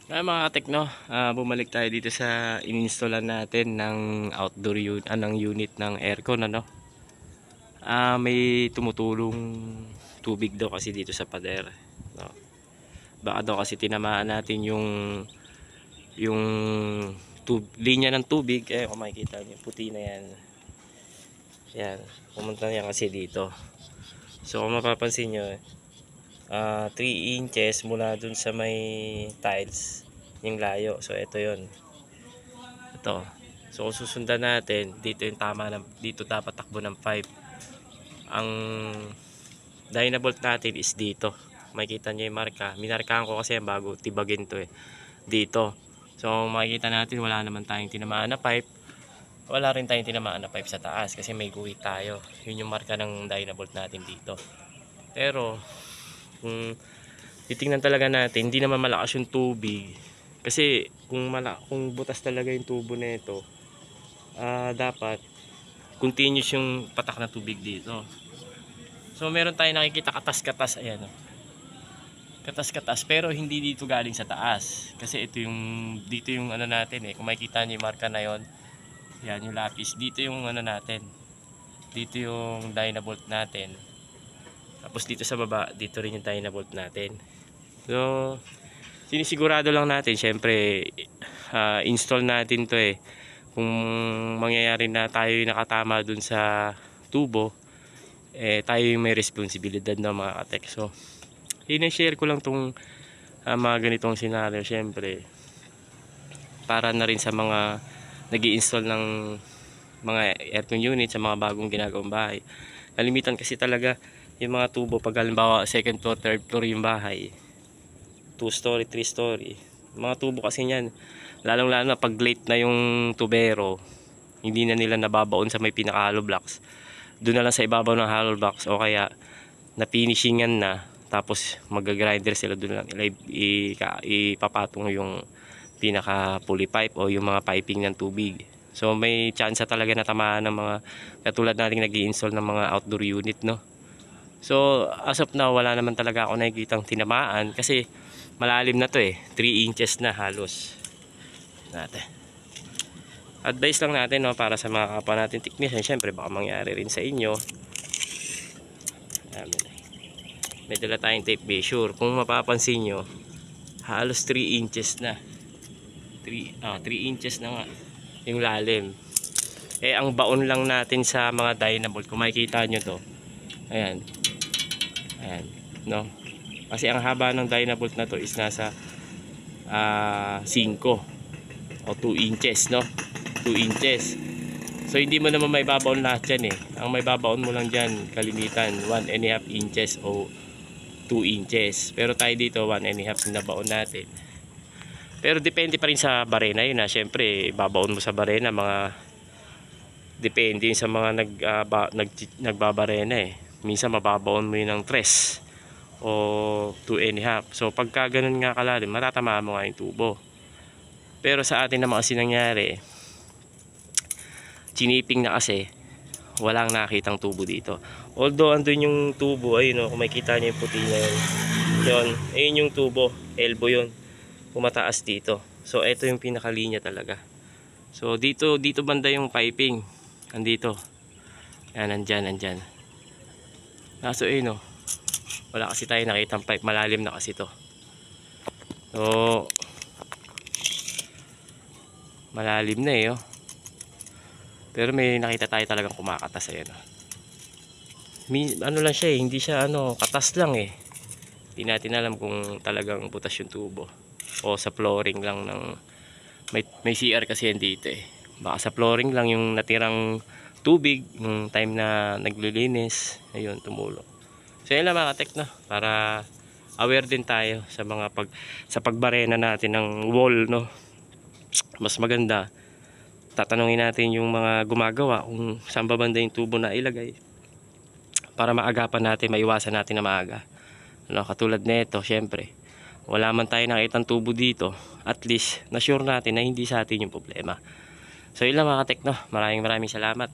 Mga katekno, bumalik tayo dito sa ininstallan natin ng outdoor unit, ng unit ng aircon, ano. May tumutulong tubig daw kasi dito sa pader, no. Baka daw kasi tinamaan natin yung linya ng tubig. Kung makikita niyo, puti na yan. Yan, pumunta niya kasi dito. So kung mapapansin niyo, 3 inches mula dun sa may tiles yung layo. So ito yon, ito. So kung susundan natin, dito yung tama na, dito dapat takbo ng 5. Ang dynabolt natin is dito. Makikita nyo yung marka. Minarkahan ko kasi bago tibagin to dito. So makikita natin wala naman tayong tinamaan na pipe. Wala rin tayong tinamaan na pipe sa taas kasi may guhit tayo. Yun yung marka ng dynabolt natin dito. Pero kung titingnan talaga natin, hindi naman malakas yung tubig. Kasi kung butas talaga yung tubo na ito, dapat continuous yung patak na tubig dito. So meron tayong nakikita katas-katas, ayan o. Katas-katas, pero hindi dito galing sa taas. Kasi ito yung, dito yung ano natin kung makikita nyo yung marka na yon, yan yung lapis. Dito yung ano natin, dito yung dynabolt natin. Tapos dito sa baba, dito rin yung dynabolt natin. So sinisigurado lang natin, syempre install natin to kung mangyayari na tayo yung nakatama dun sa tubo, tayo yung may responsibilidad na mga katek. So i-share ko lang tong mga ganitong scenario, syempre para na rin sa mga nag-i-install ng mga aircon unit sa mga bagong ginagawang bahay. Kalimitan kasi talaga yung mga tubo, pag halimbawa second floor, third floor yung bahay, 2 story, 3 story, mga tubo kasi niyan, lalong lalo na pag late na yung tubero, hindi na nila nababaon sa may pinaka hollow blocks, doon na lang sa ibabaw ng hollow blocks, o kaya na finishingan na, tapos mag-grinder sila, doon lang ipapatong yung pinaka pulley pipe o yung mga piping ng tubig. So may chance talaga na tamaan ng mga katulad nating nag-i-install ng mga outdoor unit, no. So as of now, wala naman talaga ako nakikitang tinamaan kasi malalim na to 3 inches na halos natin. Advice lang natin, no, para sa mga kapwa natin technician. Syempre baka mangyari rin sa inyo. May dala tayong tape measure. Kung mapapansin nyo, halos 3 inches na, 3 inches na nga yung lalim. Ang baon lang natin sa mga dynabolt, kung makikita nyo to, ayan, no, kasi ang haba ng dynabolt na to is nasa 5 o 2 inches, no, 2 inches. So hindi mo naman may babaon lahat yan ang may babaon mo lang dyan kalimitan 1.5 inches o 2 inches, pero tayo dito 1.5 na baon natin. Pero depende pa rin sa barena yun, syempre babaon mo sa barena, mga depende sa mga nagbabarena minsan mababaon mo yun ng 3 o 2.5. So pagka ganun nga kalalim, matatamaan mo nga yung tubo. Pero sa atin naman kasi nangyari, chiniping na kasi, walang nakitang tubo dito. Although andun yung tubo, ayun kung makikita nyo yung puti na yun, ayun yung tubo, elbow yun, pumataas dito. So ito yung pinakalinya talaga. So dito banda yung piping, andito, yan, nandyan. Kaso wala kasi tayo nakitang pipe, malalim na kasi to. So malalim na pero may nakita tayo talagang kumakatas. Ano lang siya hindi siya katas lang hindi natin alam kung talagang butas yung tubo o sa flooring lang ng may CR kasi yan dito baka sa flooring lang yung natirang tubig yung time na naglilinis, ayun, tumulo. So yun lang mga katek, no, para aware din tayo sa mga sa pagbarena natin ng wall, no. Mas maganda tatanungin natin yung mga gumagawa kung saan ba banda yung tubo na ilagay para maagapan natin, maiwasan natin na maaga. Katulad nito, syempre wala man tayo nakitang tubo dito, at least na sure natin na hindi sa atin yung problema. So yun lang mga katek, no, maraming salamat.